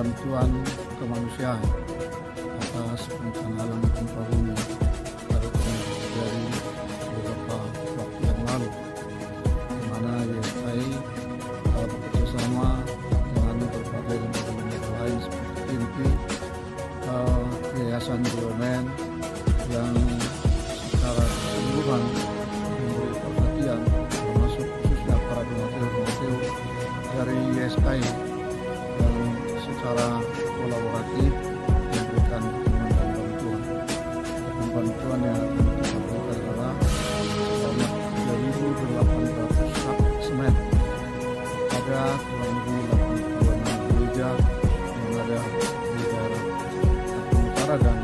bantuan kemanusiaan atas bencana alam gempa bumi dari beberapa waktu yang lalu, di mana YSI bekerjasama dengan berbagai lembaga lain seperti INPI, Yayasan BUMN yang secara keseluruhan memberi perhatian, termasuk khususnya para donatur dari YSI yang secara kolaboratif memberikan dukungan dan bantuan. Bantuan yang akan kita berikan adalah sebanyak 3.800 sak semen pada kurang lebih 86 gereja yang ada di daerah Utara dan